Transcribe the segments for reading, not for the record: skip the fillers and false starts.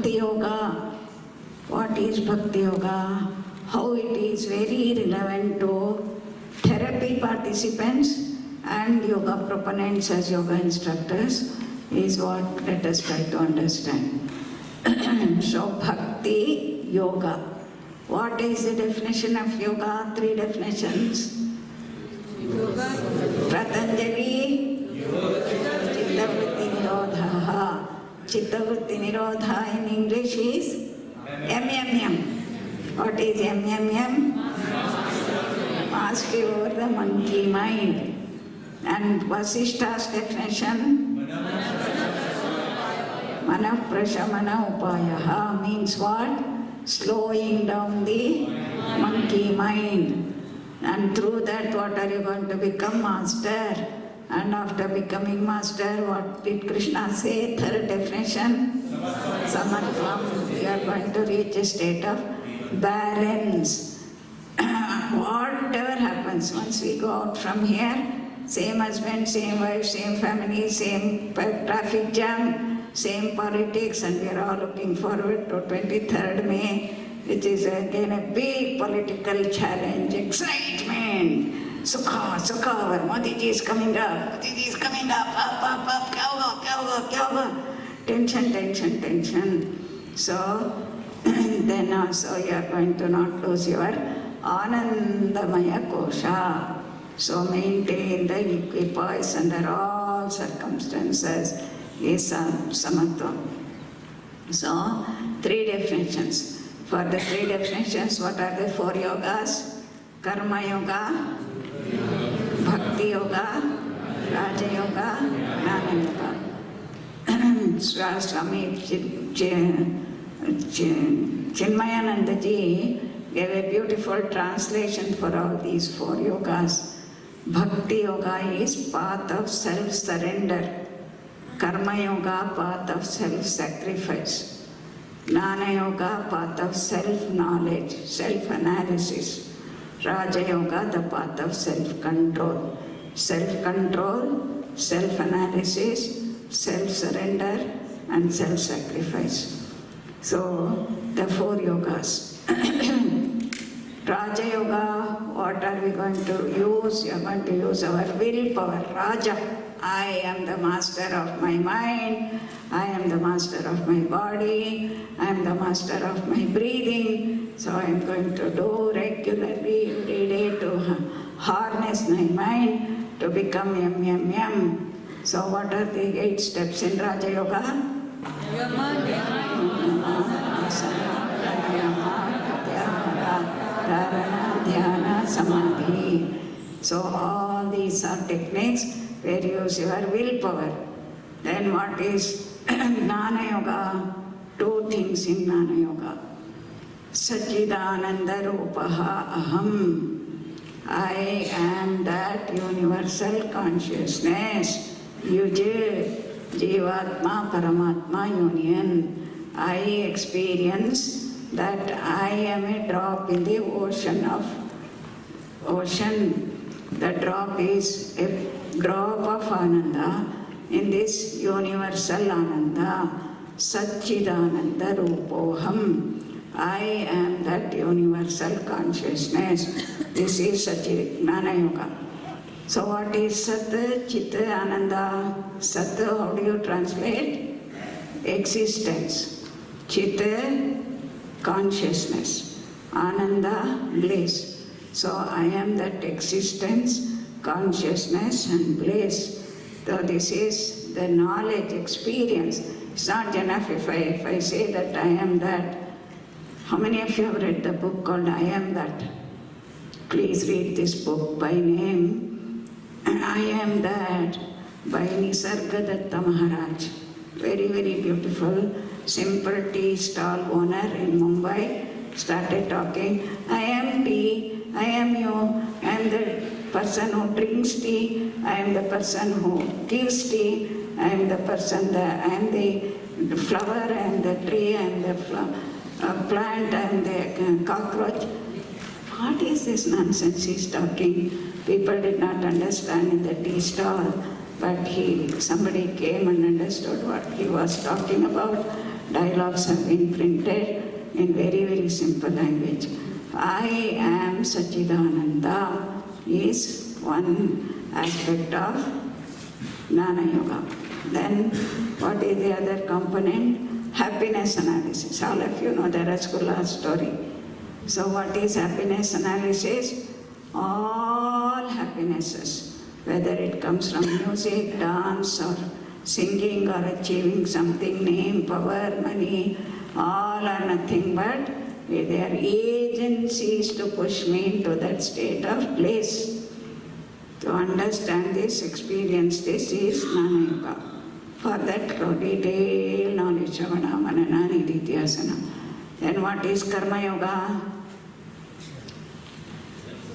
Bhakti Yoga. What is Bhakti Yoga? How it is very relevant to therapy participants and yoga proponents as yoga instructors is what let us try to understand. So Bhakti Yoga. What is the definition of yoga? 3 definitions. Patanjali, Chittavritti Nirodha. Chittavritti Nirodha in English is MMM. What is MMM? Mastery over the monkey mind. And Vasishta's definition? Manaprashamana upayaha means what? Slowing down the monkey mind. And through that, what are you going to become? Master. And after becoming master, what did Krishna say? 3rd definition? Samatvam. You are going to reach a state of balance. Whatever happens, once we go out from here, same husband, same wife, same family, same traffic jam, same politics, and we are all looking forward to 23rd May, which is again a big political challenge, excitement. Sukha, Sukha, Modi ji is coming up, Modi ji is coming up, kya hoga. Tension, tension, tension. So, then also you are going to not lose your Anandamaya Kosha. So maintain the equipoise under all circumstances is Samatva. So, 3 definitions. For the 3 definitions, what are the 4 yogas? Karma Yoga, Bhakti Yoga, Raja Yoga, Jnana Yoga. Swami Chinmayananda ji gave a beautiful translation for all these 4 yogas. Bhakti Yoga is path of self-surrender. Karma Yoga, path of self-sacrifice. Jnana Yoga, path of self-knowledge, self-analysis. Raja Yoga, the path of self-control. Self-control, self-analysis, self-surrender and self-sacrifice. So, the 4 yogas. Raja Yoga, what are we going to use? We are going to use our willpower. Raja, I am the master of my mind, I am the master of my body, I am the master of my breathing. So I am going to do regularly every day to harness my mind to become yum. So what are the 8 steps in Raja Yoga? Dharana, Dhyana, Samadhi. So all these are techniques where you use your willpower. Then what is Jnana Yoga? 2 things in Jnana Yoga. Satchidananda Rupaha Aham. I am that universal consciousness. Jivatma Paramatma union. I experience that I am a drop in the ocean. The drop is a drop of Ananda in this universal Ananda. Satchidananda Rupoham. I am that universal consciousness. This is Jnana Yoga. So what is Sat, Chit, Ananda? Sat, how do you translate? Existence. Chit, consciousness. Ananda, bliss. So I am that existence, consciousness and bliss. So this is the knowledge, experience. It's not enough if I say that I am that. How many of you have read the book called I Am That? Please read this book by name. I Am That by Nisargadatta Maharaj. Very, very beautiful. Simple tea stall owner in Mumbai started talking. I am tea, I am you, I am the person who drinks tea, I am the person who gives tea, I am the person, I am the flower, I am the tree, I am the plant, I am the cockroach. What is this nonsense he is talking? People did not understand in the tea stall, but somebody came and understood what he was talking about. dialogues have been printed in very, very simple language. I am Sachidananda is one aspect of Jnana Yoga. Then what is the other component? Happiness analysis. All of you know the Rasgulla story. So what is happiness analysis? All happinesses, whether it comes from music, dance, or singing, or achieving something, name, power, money, all are nothing but they are agencies to push me into that state of bliss. To understand this, experience this is Jnana Yoga. For that, detailed knowledge, Shravana, Manana, Nididhyasana. Then what is Karma Yoga?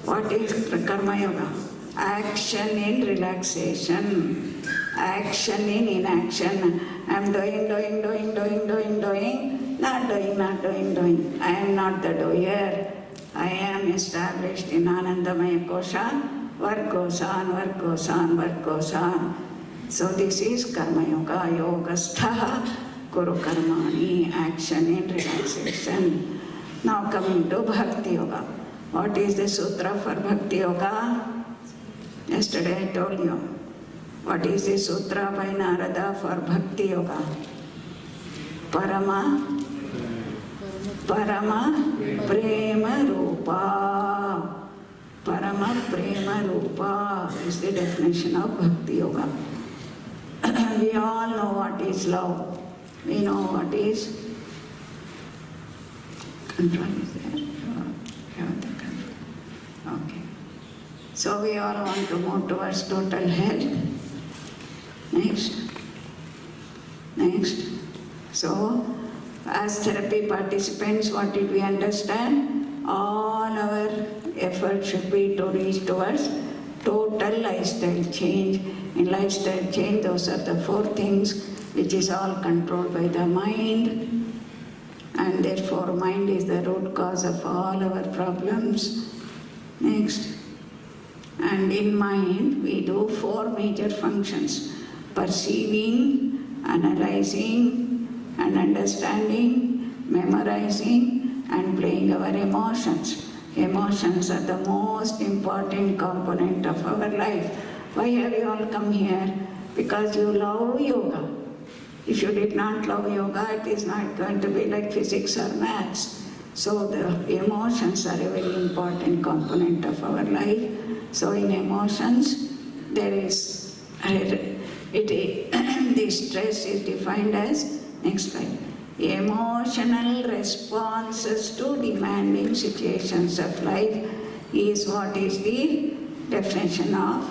What is Karma Yoga? Action in relaxation, action in inaction. I am doing, not doing. I am not the doer. I am established in Anandamaya Kosha. Work goes on. So this is Karma Yoga. Yogastha Kuru Karmani, action in relaxation. Now coming to Bhakti Yoga. What is the sutra for Bhakti Yoga? Yesterday I told you. What is the sutra by Narada for Bhakti Yoga? Parama Prema Rupa. Parama Prema Rupa is the definition of Bhakti Yoga. We all know what is love. We know what is control is there. You have the control. Okay. So we all want to move towards total health. Next. So, as therapy participants, what did we understand? All our effort should be to reach towards total lifestyle change. In lifestyle change, those are the 4 things which is all controlled by the mind, and therefore mind is the root cause of all our problems. Next. And in mind, we do 4 major functions: perceiving, analyzing, and understanding, memorizing, and playing our emotions. Emotions are the most important component of our life. Why have you all come here? Because you love yoga. If you did not love yoga, it is not going to be like physics or maths. So the emotions are a very important component of our life. So in emotions, there is, the stress is defined as, next slide, emotional responses to demanding situations of life is what is the definition of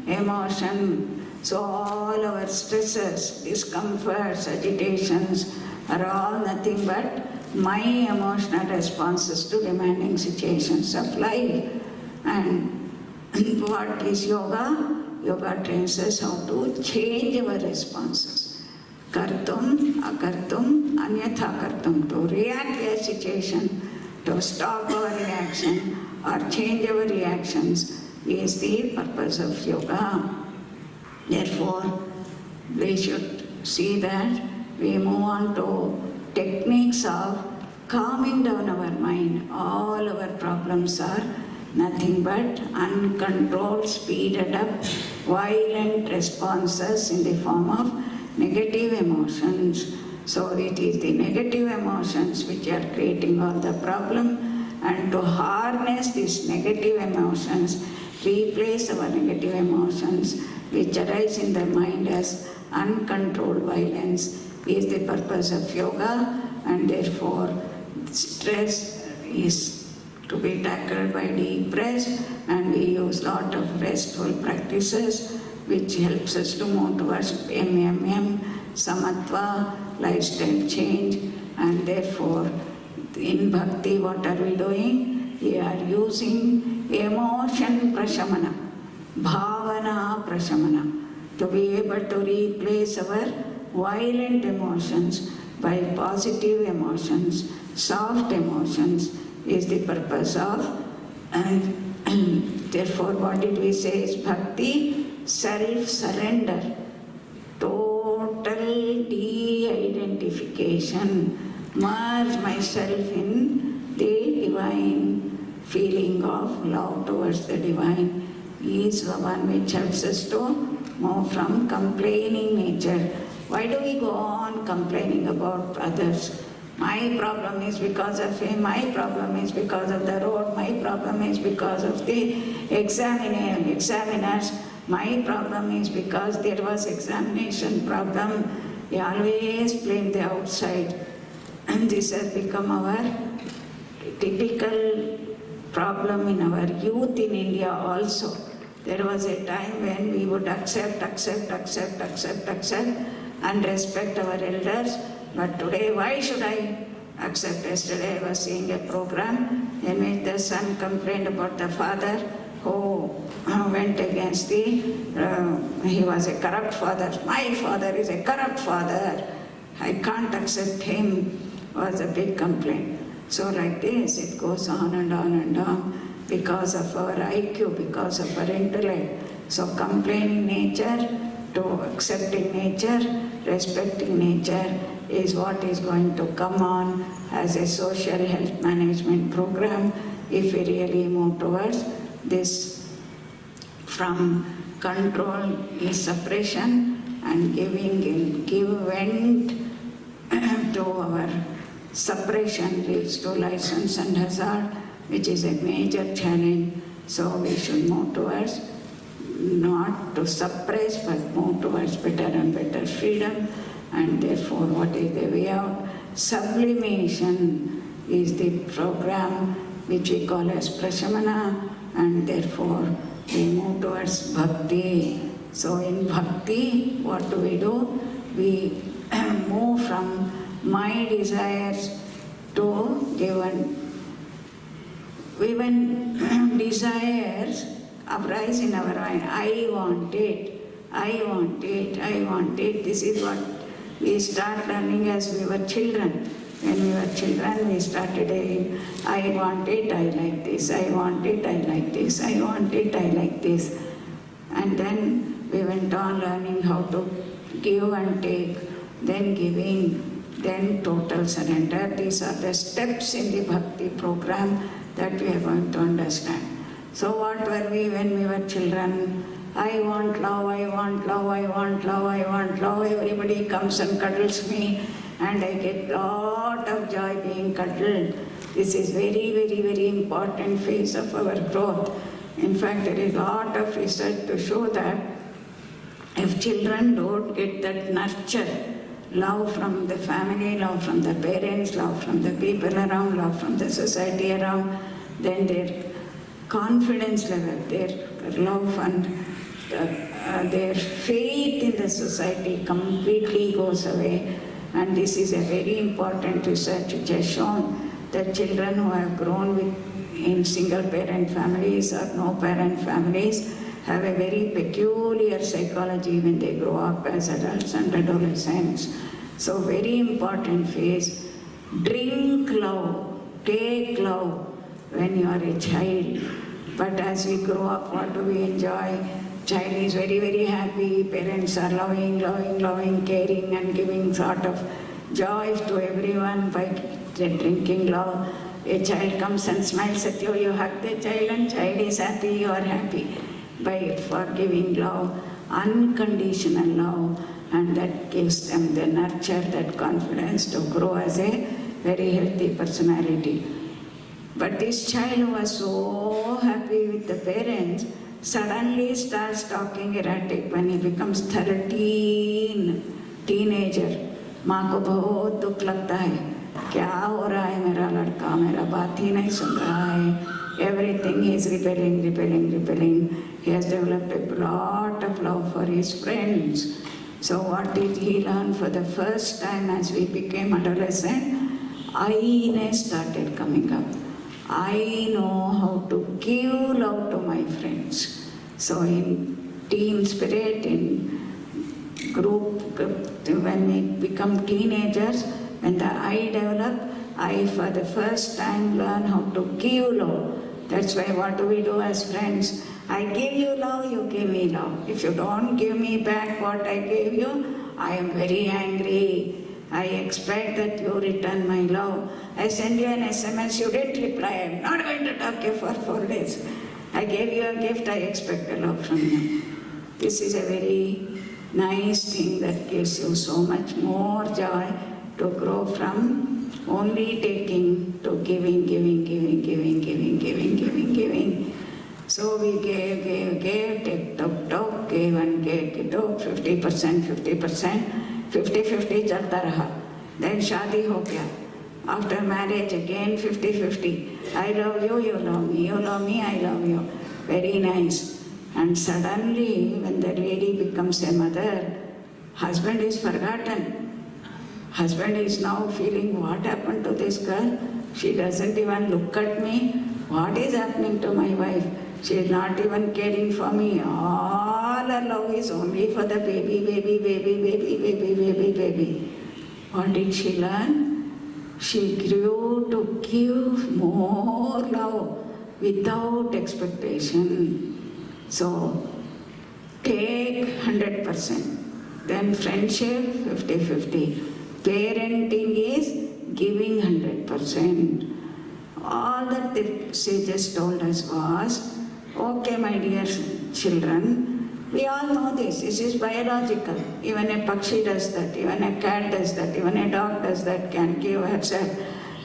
emotion. So all our stresses, discomforts, agitations are all nothing but my emotional responses to demanding situations of life. And what is yoga? Yoga trains us how to change our responses. Kartum, akartum, anyatha kartum. To react to a situation, to stop our reaction or change our reactions is the purpose of yoga. Therefore, we should see that we move on to techniques of calming down our mind. All our problems are nothing but uncontrolled, speeded up, violent responses in the form of negative emotions. So it is the negative emotions which are creating all the problem, and to harness these negative emotions, replace our negative emotions which arise in the mind as uncontrolled violence is the purpose of yoga, and therefore stress is to be tackled by deep breath, and we use lot of restful practices which helps us to move towards MMM, Samatva, lifestyle change, and therefore in Bhakti what are we doing? We are using emotion prashamana, bhavana prashamana, to be able to replace our violent emotions by positive emotions, soft emotions is the purpose of, and therefore what did we say is Bhakti? Self-surrender, total purification, merge myself in the divine feeling of love towards the divine is the one which helps us to move from complaining nature. Why do we go on complaining about others? My problem is because of him, my problem is because of the road, my problem is because of the examiners, my problem is because there was examination problem. We always blame the outside, and this has become our typical problem in our youth in India also. There was a time when we would accept and respect our elders. But today, why should I accept? Yesterday I was seeing a program in which the son complained about the father who went against he was a corrupt father. My father is a corrupt father. I can't accept him, was a big complaint. So like this, it goes on and on and on because of our IQ, because of our intellect. So complaining nature to accepting nature, respecting nature is what is going to come on as a social health management program if we really move towards this from control is suppression and give vent to our suppression leads to license and hazard, which is a major challenge. So we should move towards not to suppress but move towards better and better freedom. And therefore, what is the way out? Sublimation is the program which we call as Prashamana, and therefore we move towards Bhakti. So in Bhakti, what do? We move from my desires to given. When desires arise in our mind, I want it, I want it, I want it. This is what we start learning as we were children. When we were children, we started saying, I want it, I like this, I want it, I like this, I want it, I like this. And then we went on learning how to give and take, then giving, then total surrender. These are the steps in the Bhakti program that we are going to understand. So what were we when we were children? I want love, I want love, I want love, I want love. Everybody comes and cuddles me and I get lot of joy being cuddled. This is very, very, very important phase of our growth. In fact, there is a lot of research to show that if children don't get that nurture, love from the family, love from the parents, love from the people around, love from the society around, then their confidence level, their love and their faith in the society completely goes away. And this is a very important research which has shown that children who have grown in single parent families or no parent families have a very peculiar psychology when they grow up as adults and adolescents. So very important phase. Drink love, take love when you are a child. But as we grow up, what do we enjoy? Child is very, very happy, parents are loving, caring and giving sort of joy to everyone by drinking love. A child comes and smiles at you, you hug the child and child is happy, you are happy. For giving love, unconditional love, and that gives them the nurture, that confidence to grow as a very healthy personality. But this child who was so happy with the parents suddenly starts talking erratic when he becomes 13, teenager. माँ को बहुत दुख लगता है, क्या हो रहा है मेरा लड़का, मेरा बात ही नहीं सुन रहा है. Everything he is repelling. He has developed a lot of love for his friends. So what did he learn for the first time as we became adolescent? I-ness started coming up. I know how to give love to my friends. So in team spirit, in group, when we become teenagers, when the I develop, I for the first time learn how to give love. That's why what do we do as friends? I give you love, you give me love. If you don't give me back what I gave you, I am very angry. I expect that you return my love. I send you an SMS, you didn't reply. I'm not going to talk to you for 4 days. I gave you a gift, I expect a love from you. This is a very nice thing that gives you so much more joy to grow from only taking to giving. So we gave, take, took, gave and gave, took 50%, 50-50 चलता रहा. Then शादी हो गया. After marriage again 50-50. I love you, you love me. You love me, I love you. Very nice. And suddenly when the lady becomes a mother, husband is forgotten. Husband is now feeling, what happened to this girl? She doesn't even look at me. What is happening to my wife? She is not even caring for me. All her love is only for the baby. What did she learn? She grew to give more love without expectation. So, take 100%. Then friendship 50-50. Parenting is giving 100%. All that the sages told us was, okay, my dear children, we all know this. This is biological. Even a pakshi does that. Even a cat does that. Even a dog does that. Can give herself.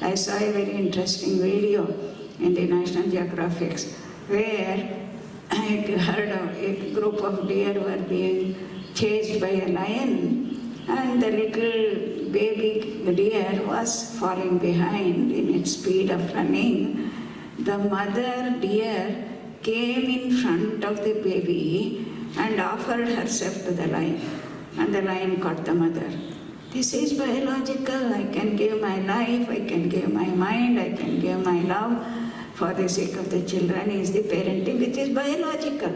I saw a very interesting video in the National Geographic where I heard of a group of deer were being chased by a lion, and the little baby deer was falling behind in its speed of running. The mother deer came in front of the baby and offered herself to the lion, and the lion caught the mother. This is biological. I can give my life, I can give my mind, I can give my love for the sake of the children is the parenting, which is biological.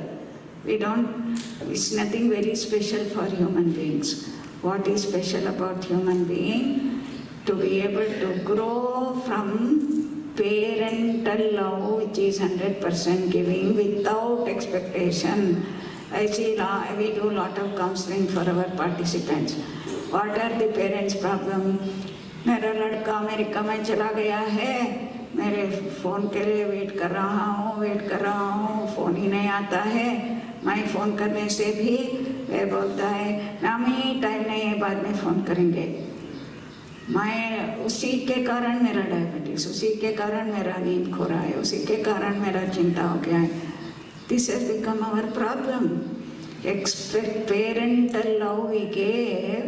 It's nothing very special for human beings. What is special about human being? To be able to grow from parental love, which is 100% giving without expectation. I see we do a lot of counseling for our participants. What are the parents' problem? मेरा लड़का America में चला गया है, मेरे phone के लिए wait कर रहा हूँ, फ़ोन ही नहीं आता है. मैं फ़ोन करने से भी वे बोलता है, नामी टाइम नहीं है, बाद में फ़ोन करेंगे. मैं उसी के कारण मेरा डायबिटीज़, उसी के कारण मेरा नींद खो रहा है, उसी के कारण मेरा चिंता हो गया है. This has become our problem. Expect parental love we gave,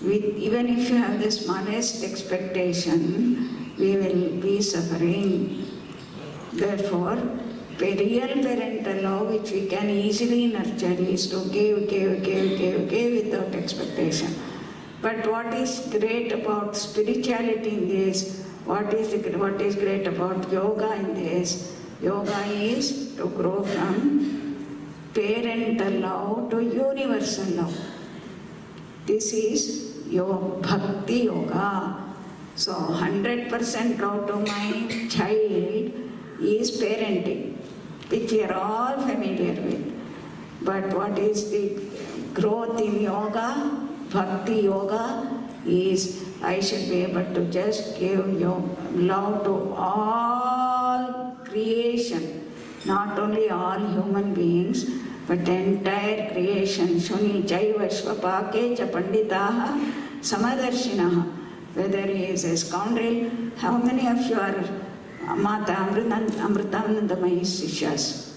even if you have the smallest expectation, we will be suffering. Therefore, real parental love, which we can easily nurture, is to give without expectation. But what is great about spirituality in this, what is great about yoga in this, yoga is to grow from parental love to universal love. This is your bhakti yoga. So 100% love to my child is parenting, which we are all familiar with. But what is the growth in yoga, bhakti yoga, is I should be able to just give your love to all creation, not only all human beings, but the entire creation. Shuni chaiva svapake cha panditaha samadarshinaha. Whether he is a scoundrel, how many of you are Mata Amritanandamayi Sishyas?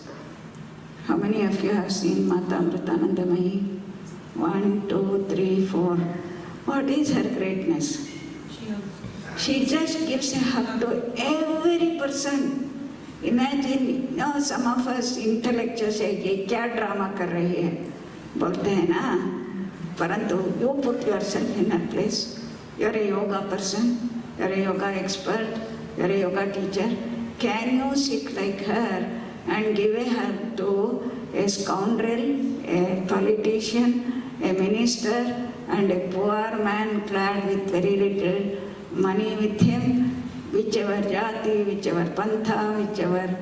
How many of you have seen Mata Amritanandamayi? 1, 2, 3, 4. What is her greatness? She just gives a hug to every person. Imagine, some of us intellectuals say, ये क्या drama कर रही है? बोलते हैं ना, परंतु you put yourself in her place. You're a yoga person, you're a yoga expert, you're a yoga teacher. Can you sit like her and give a hug to a scoundrel, a politician, a minister, and a poor man clad with very little money with him, whichever jati, whichever pantha, whichever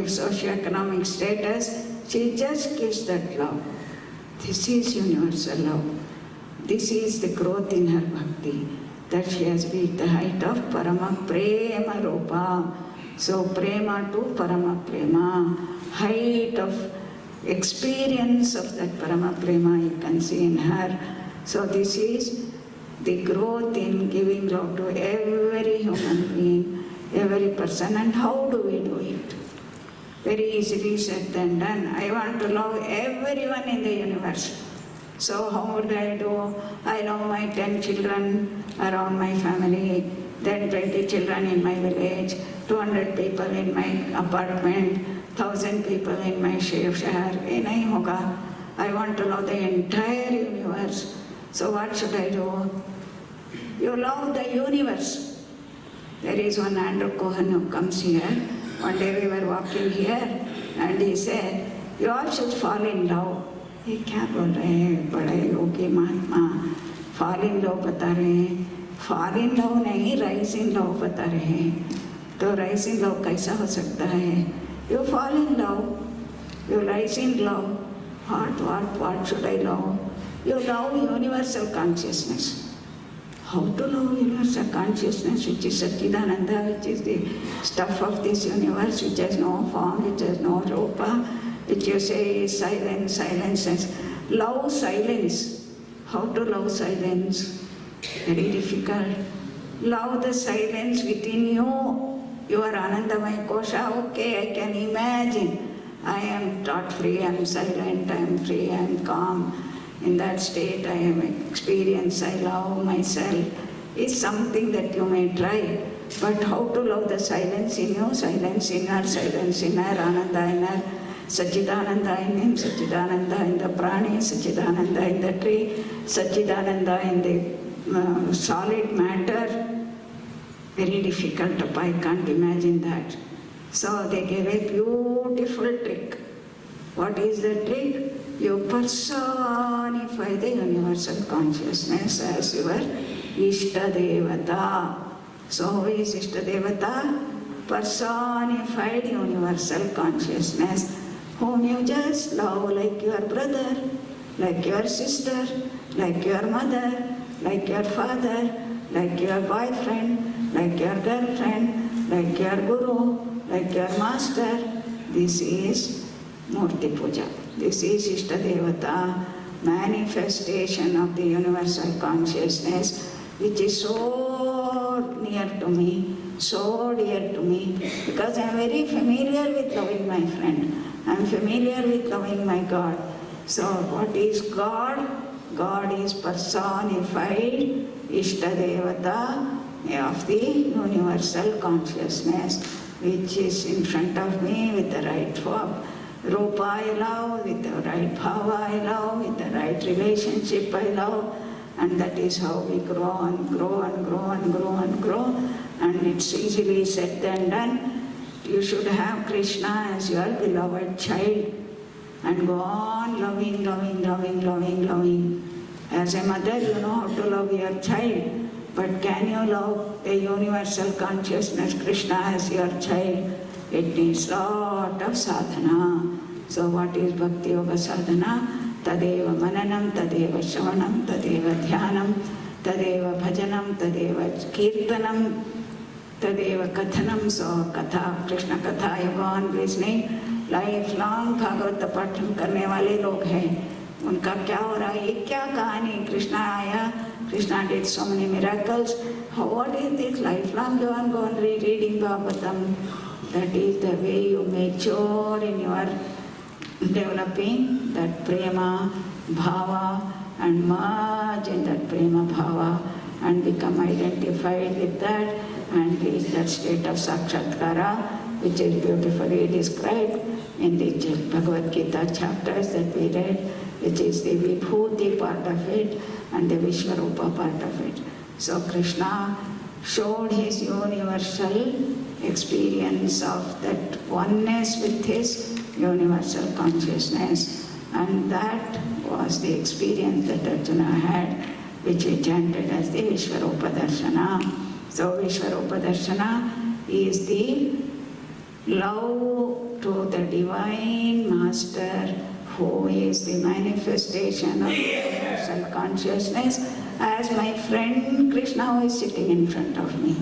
socio-economic status, she just gives that love. This is universal love. This is the growth in her bhakti, that she has reached the height of Parama Prema Rupa. So Prema to Parama Prema, height of experience of that Parama Prema you can see in her. So this is the growth in giving love to every human being, every person. And how do we do it? Very easily said than done. I want to love everyone in the universe. So how would I do? I love my 10 children around my family, then 20 children in my village, 200 people in my apartment, 1,000 people in my share. Ye nahi hoga. I want to love the entire universe. So what should I do? You love the universe. There is one Andrew Cohen who comes here. One day we were walking here and he said, you all should fall in love. ये क्या बोल रहे हैं बड़े योगी महात्मा, fall in love बता रहे हैं. Fall in love नहीं, rise in love बता रहे हैं. तो rise in love कैसा हो सकता है? You fall in love, you rise in love. What should I love? You love universal consciousness. How to love universal consciousness, which is Satchidananda, which is the stuff of this universe, which has no form, which has no rupa, which you say is silence, silence. Love silence. How to love silence? Very difficult. Love the silence within you. Your Anandamaya Kosha, okay, I can imagine. I am thought-free, I am silent, I am free, I am calm. In that state I have experience, I love myself. It's something that you may try. But how to love the silence in you, silence in her, Ananda in her, Satchidananda in him, Satchidananda in the prani, Satchidananda in the tree, Satchidananda in the solid matter. Very difficult, I can't imagine that. So they gave a beautiful trick. What is the trick? You personify the universal consciousness as your Ishtadevata. So who is Ishtadevata? Personified universal consciousness, whom you just love like your brother, like your sister, like your mother, like your father, like your boyfriend, like your girlfriend, like your guru, like your master. This is Murti Puja. This is Ishtadevata, manifestation of the universal consciousness, which is so near to me, so dear to me, because I am very familiar with loving my friend. I am familiar with loving my God. So what is God? God is personified Ishtadevata of the universal consciousness, which is in front of me with the right form. Rupa I love, with the right bhava I love, with the right relationship I love, and that is how we grow and grow and grow and grow and grow. And it's easily said and done. You should have Krishna as your beloved child and go on loving, loving, loving, loving, loving. As a mother, you know how to love your child, but can you love the universal consciousness, Krishna as your child? It needs lot of sadhana. So what is Bhakti Yoga sadhana? Tadeva mananam, tadeva shravanam, tadeva dhyanam, tadeva bhajanam, tadeva kirtanam, tadeva kathanam. So katha, Krishna katha, you go on listening. Lifelong Bhagavata Patham करने वाले लोग हैं. उनका क्या हो रहा है? ये क्या कहानी? Krishna आया, Krishna did so many miracles. What is this? Lifelong go on reading Bhagavatam. That is the way you mature in your developing that prema bhava and merge in that prema bhava and become identified with that and reach that state of sakshatkara, which is beautifully described in the Bhagavad Gita chapters that we read, which is the Vibhuti part of it and the Vishwarupa part of it. So Krishna showed his universal experience of that oneness with his universal consciousness, and that was the experience that Arjuna had, which we chanted as the Vishwarupa Darshana. So Vishwarupa Darshana is the love to the Divine Master who is the manifestation of universal consciousness, as my friend Krishna who is sitting in front of me.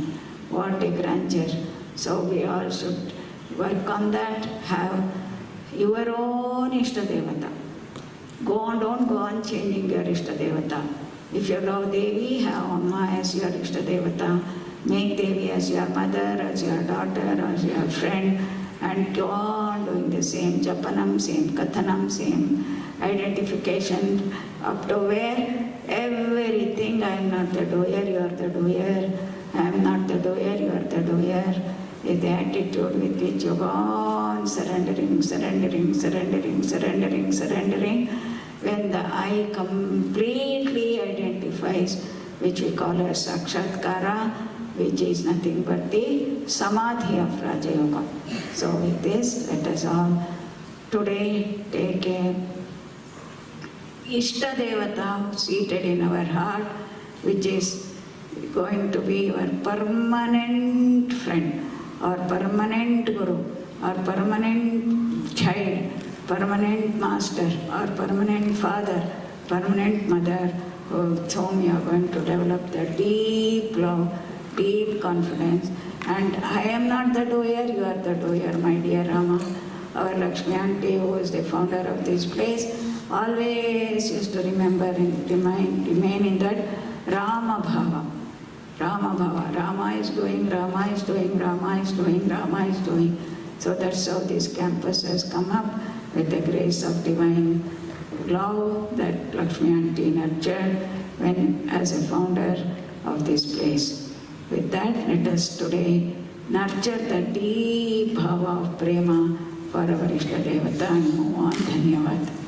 What a grandeur. So we all should work on that, have your own Ishtadevata. Don't go on changing your Ishtadevata. If you love Devi, have Amma as your Ishtadevata. Make Devi as your mother, as your daughter, as your friend, and go on doing the same Japanam, same Kathanam, same identification, up to where everything, I am not the doer, you are the doer, I am not the doer, you are the doer, is the attitude with which you go on surrendering, surrendering, surrendering, surrendering, surrendering. When the I completely identifies, which we call as Sakshatkara, which is nothing but the Samadhi of Raja Yoga. So with this, let us all today take a Ishtadevata seated in our heart, which is going to be our permanent friend, or permanent guru, or permanent child, permanent master, or permanent father, permanent mother, with whom you are going to develop the deep love, deep confidence. And I am not the doer, you are the doer, my dear Rama. Our Lakshmi Aunty, who is the founder of this place, always used to remember and remain in that Rama Bhava. Rama Bhava. Rama is doing, Rama is doing, Rama is doing, Rama is doing. So that's how this campus has come up, with the grace of divine love that Lakshmi Aunty nurtured when as a founder of this place. With that, let us today nurture the deep bhava of prema for our Ishtadevata and move on. Dhanyavad.